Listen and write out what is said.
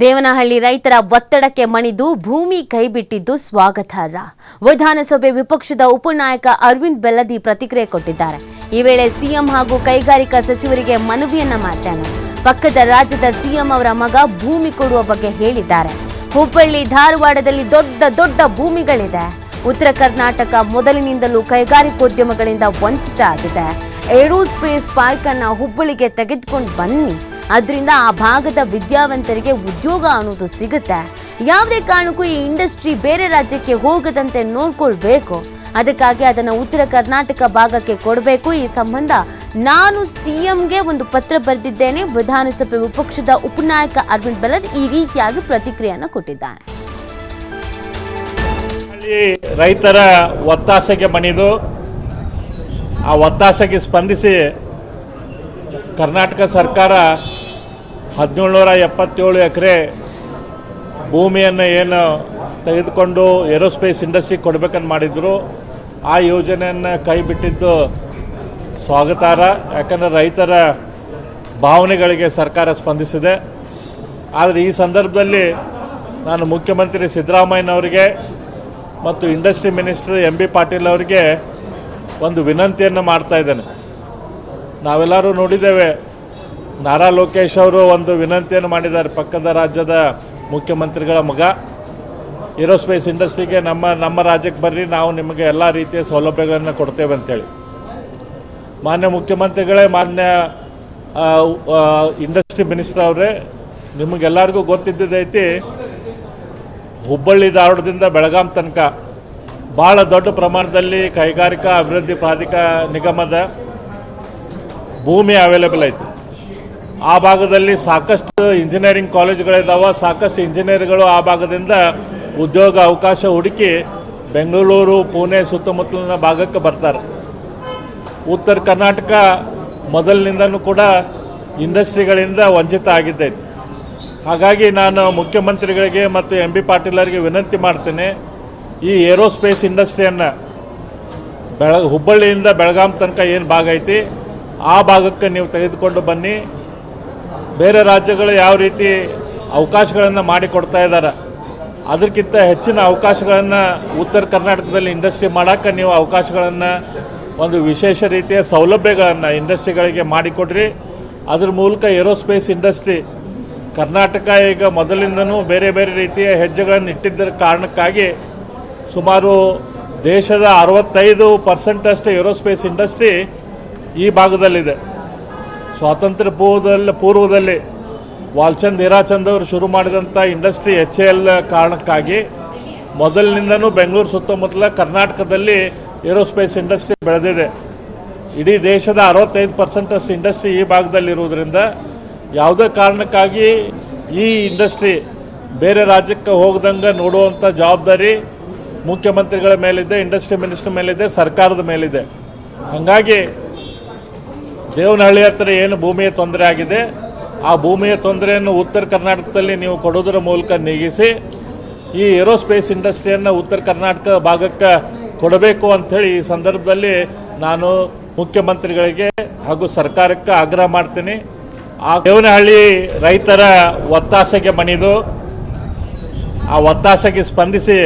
ದೇವನಹಳ್ಳಿ ರೈತರ ಒತ್ತಡಕ್ಕೆ ಮಣಿದು ಭೂಮಿ ಕೈಬಿಟ್ಟಿದ್ದು ಸ್ವಾಗತಾರ್ಹ. ವಿಧಾನಸಭೆ ವಿಪಕ್ಷದ ಉಪನಾಯಕ ಅರವಿಂದ್ ಬೆಲ್ಲದಿ ಪ್ರತಿಕ್ರಿಯೆ ಕೊಟ್ಟಿದ್ದಾರೆ. ಈ ವೇಳೆ ಸಿಎಂ ಹಾಗೂ ಕೈಗಾರಿಕಾ ಸಚಿವರಿಗೆ ಮನವಿಯನ್ನ ಮಾಡ್ತಾನೆ. ಪಕ್ಕದ ರಾಜ್ಯದ ಸಿಎಂ ಅವರ ಮಗ ಭೂಮಿ ಕೊಡುವ ಬಗ್ಗೆ ಹೇಳಿದ್ದಾರೆ. ಹುಬ್ಬಳ್ಳಿ ಧಾರವಾಡದಲ್ಲಿ ದೊಡ್ಡ ಭೂಮಿಗಳಿದೆ. ಉತ್ತರ ಕರ್ನಾಟಕ ಮೊದಲಿನಿಂದಲೂ ಕೈಗಾರಿಕೋದ್ಯಮಗಳಿಂದ ವಂಚಿತ ಆಗಿದೆ. ಏರೋಸ್ಪೇಸ್ ಪಾರ್ಕ್ ಅನ್ನು ಹುಬ್ಬಳ್ಳಿಗೆ ತೆಗೆದುಕೊಂಡು ಬನ್ನಿ, ಅದರಿಂದ ಆ ಭಾಗದ ವಿದ್ಯಾವಂತರಿಗೆ ಉದ್ಯೋಗ ಅನ್ನೋದು ಸಿಗುತ್ತೆ. ಯಾವುದೇ ಕಾರಣಕ್ಕೂ ಈ ಇಂಡಸ್ಟ್ರಿ ಬೇರೆ ರಾಜ್ಯಕ್ಕೆ ಹೋಗದಂತೆ ನೋಡ್ಕೊಳ್ಬೇಕು. ಅದಕ್ಕಾಗಿ ಅದನ್ನು ಉತ್ತರ ಕರ್ನಾಟಕ ಭಾಗಕ್ಕೆ ಕೊಡಬೇಕು. ಈ ಸಂಬಂಧ ನಾನು ಸಿಎಂಗೆ ಒಂದು ಪತ್ರ ಬರೆದಿದ್ದೇನೆ. ವಿಧಾನಸಭೆ ವಿಪಕ್ಷದ ಉಪನಾಯಕ ಅರವಿಂದ್ ಬೆಲ್ಲದಿ ಈ ರೀತಿಯಾಗಿ ಪ್ರತಿಕ್ರಿಯೆಯನ್ನು ಕೊಟ್ಟಿದ್ದಾನೆ. ರೈತರ ಒತ್ತಾಸೆಗೆ ಮಣಿದು ಆ ಒತ್ತಾಸೆಗೆ ಸ್ಪಂದಿಸಿ ಕರ್ನಾಟಕ ಸರ್ಕಾರ 1777 ಎಕರೆ ಭೂಮಿಯನ್ನು ಏನು ತೆಗೆದುಕೊಂಡು ಏರೋಸ್ಪೇಸ್ ಇಂಡಸ್ಟ್ರಿ ಕೊಡಬೇಕಂತ ಮಾಡಿದ್ರು. ಆ ಯೋಜನೆಯನ್ನು ಕೈ ಬಿಟ್ಟಿದ್ದು ಸ್ವಾಗತಾರ್ಹ. ಯಾಕಂದರೆ ರೈತರ ಭಾವನೆಗಳಿಗೆ ಸರ್ಕಾರ ಸ್ಪಂದಿಸಿದೆ. ಆದರೆ ಈ ಸಂದರ್ಭದಲ್ಲಿ ನಾನು ಮುಖ್ಯಮಂತ್ರಿ ಸಿದ್ದರಾಮಯ್ಯನವರಿಗೆ ಮತ್ತು industry minister M B Patil ಅವರಿಗೆ ಒಂದು ವಿನಂತಿಯನ್ನು ಮಾಡ್ತಾ ಇದ್ದೇನೆ. ನಾವೆಲ್ಲರೂ ನೋಡಿದ್ದೇವೆ, ನಾರಾ ಲೋಕೇಶ್ ಅವರು ಒಂದು ವಿನಂತಿಯನ್ನು ಮಾಡಿದ್ದಾರೆ. ಪಕ್ಕದ ರಾಜ್ಯದ ಮುಖ್ಯಮಂತ್ರಿಗಳ ಮಗ ಏರೋಸ್ಪೇಸ್ ಇಂಡಸ್ಟ್ರಿಗೆ ನಮ್ಮ ರಾಜ್ಯಕ್ಕೆ ಬರ್ರಿ, ನಾವು ನಿಮಗೆ ಎಲ್ಲ ರೀತಿಯ ಸೌಲಭ್ಯಗಳನ್ನು ಕೊಡ್ತೇವೆ ಅಂತೇಳಿ. ಮಾನ್ಯ ಮುಖ್ಯಮಂತ್ರಿಗಳೇ, ಮಾನ್ಯ ಇಂಡಸ್ಟ್ರಿ ಮಿನಿಸ್ಟರ್ ಅವರೇ, ನಿಮಗೆಲ್ಲರಿಗೂ ಗೊತ್ತಿದ್ದೈತಿ, ಹುಬ್ಬಳ್ಳಿ ಧಾರವಾಡದಿಂದ ಬೆಳಗಾಂ ತನಕ ಭಾಳ ದೊಡ್ಡ ಪ್ರಮಾಣದಲ್ಲಿ ಕೈಗಾರಿಕಾ ಅಭಿವೃದ್ಧಿ ಪ್ರಾಧಿಕಾರ ನಿಗಮದ ಭೂಮಿ ಅವೈಲೇಬಲ್ ಐತಿ. ಆ ಭಾಗದಲ್ಲಿ ಸಾಕಷ್ಟು ಇಂಜಿನಿಯರಿಂಗ್ ಕಾಲೇಜುಗಳಿದ್ದಾವೆ. ಸಾಕಷ್ಟು ಇಂಜಿನಿಯರ್ಗಳು ಆ ಭಾಗದಿಂದ ಉದ್ಯೋಗ ಅವಕಾಶ ಹುಡುಕಿ ಬೆಂಗಳೂರು, ಪುಣೆ ಸುತ್ತಮುತ್ತಲಿನ ಭಾಗಕ್ಕೆ ಬರ್ತಾರೆ. ಉತ್ತರ ಕರ್ನಾಟಕ ಮೊದಲಿನಿಂದನೂ ಕೂಡ ಇಂಡಸ್ಟ್ರಿಗಳಿಂದ ವಂಚಿತ ಆಗಿದ್ದೈತಿ. ಹಾಗಾಗಿ ನಾನು ಮುಖ್ಯಮಂತ್ರಿಗಳಿಗೆ ಮತ್ತು ಎಂ ಬಿ ಪಾಟೀಲರಿಗೆ ವಿನಂತಿ ಮಾಡ್ತೇನೆ, ಈ ಏರೋಸ್ಪೇಸ್ ಇಂಡಸ್ಟ್ರಿಯನ್ನು ಹುಬ್ಬಳ್ಳಿಯಿಂದ ಬೆಳಗಾಂ ತನಕ ಏನು ಭಾಗ ಐತಿ ಆ ಭಾಗಕ್ಕೆ ನೀವು ತೆಗೆದುಕೊಂಡು ಬನ್ನಿ. ಬೇರೆ ರಾಜ್ಯಗಳು ಯಾವ ರೀತಿ ಅವಕಾಶಗಳನ್ನು ಮಾಡಿಕೊಡ್ತಾ ಇದ್ದಾರೆ, ಅದಕ್ಕಿಂತ ಹೆಚ್ಚಿನ ಅವಕಾಶಗಳನ್ನು ಉತ್ತರ ಕರ್ನಾಟಕದಲ್ಲಿ ಇಂಡಸ್ಟ್ರಿ ಮಾಡೋಕ್ಕೆ ನೀವು ಅವಕಾಶಗಳನ್ನು, ಒಂದು ವಿಶೇಷ ರೀತಿಯ ಸೌಲಭ್ಯಗಳನ್ನು ಇಂಡಸ್ಟ್ರಿಗಳಿಗೆ ಮಾಡಿಕೊಡ್ರಿ. ಅದ್ರ ಮೂಲಕ ಏರೋಸ್ಪೇಸ್ ಇಂಡಸ್ಟ್ರಿ ಕರ್ನಾಟಕ ಈಗ ಮೊದಲಿಂದನೂ ಬೇರೆ ಬೇರೆ ರೀತಿಯ ಹೆಜ್ಜೆಗಳನ್ನು ಇಟ್ಟಿದ್ದರ ಕಾರಣಕ್ಕಾಗಿ ಸುಮಾರು ದೇಶದ 65% ಏರೋಸ್ಪೇಸ್ ಇಂಡಸ್ಟ್ರಿ ಈ ಭಾಗದಲ್ಲಿದೆ. ಸ್ವಾತಂತ್ರ್ಯ ಪೂರ್ವದಲ್ಲಿ ವಾಲ್ಚಂದ್ ಹೀರಾಚಂದ್ ಅವರು ಶುರು ಮಾಡಿದಂಥ ಇಂಡಸ್ಟ್ರಿ HAL ಕಾರಣಕ್ಕಾಗಿ ಮೊದಲಿನಿಂದನೂ ಬೆಂಗಳೂರು ಸುತ್ತಮುತ್ತಲ ಕರ್ನಾಟಕದಲ್ಲಿ ಏರೋಸ್ಪೇಸ್ ಇಂಡಸ್ಟ್ರಿ ಬೆಳೆದಿದೆ. ಇಡೀ ದೇಶದ 65% ಇಂಡಸ್ಟ್ರಿ ಈ ಭಾಗದಲ್ಲಿರುವುದರಿಂದ ಯಾವುದೇ ಕಾರಣಕ್ಕಾಗಿ ಈ ಇಂಡಸ್ಟ್ರಿ ಬೇರೆ ರಾಜ್ಯಕ್ಕೆ ಹೋಗದಂಗೆ ನೋಡುವಂಥ ಜವಾಬ್ದಾರಿ ಮುಖ್ಯಮಂತ್ರಿಗಳ ಮೇಲಿದೆ, ಇಂಡಸ್ಟ್ರಿ ಮಿನಿಸ್ಟರ್ ಮೇಲಿದೆ, ಸರ್ಕಾರದ ಮೇಲಿದೆ. ಹಾಗಾಗಿ ದೇವನಹಳ್ಳಿ ಹತ್ತಿರ ಏನು ಭೂಮಿಯ ತೊಂದರೆ ಆಗಿದೆ, ಆ ಭೂಮಿಯ ತೊಂದರೆಯನ್ನು ಉತ್ತರ ಕರ್ನಾಟಕದಲ್ಲಿ ನೀವು ಕೊಡೋದರ ಮೂಲಕ ನೀಗಿಸಿ ಈ ಏರೋಸ್ಪೇಸ್ ಇಂಡಸ್ಟ್ರಿಯನ್ನು ಉತ್ತರ ಕರ್ನಾಟಕ ಭಾಗಕ್ಕೆ ಕೊಡಬೇಕು ಅಂಥೇಳಿ ಈ ಸಂದರ್ಭದಲ್ಲಿ ನಾನು ಮುಖ್ಯಮಂತ್ರಿಗಳಿಗೆ ಹಾಗೂ ಸರ್ಕಾರಕ್ಕೆ ಆಗ್ರಹ ಮಾಡ್ತೀನಿ. ಆ ದೇವನಹಳ್ಳಿ ರೈತರ ಒತ್ತಾಸೆಗೆ ಮಣಿದು ಆ ಒತ್ತಾಸೆಗೆ ಸ್ಪಂದಿಸಿ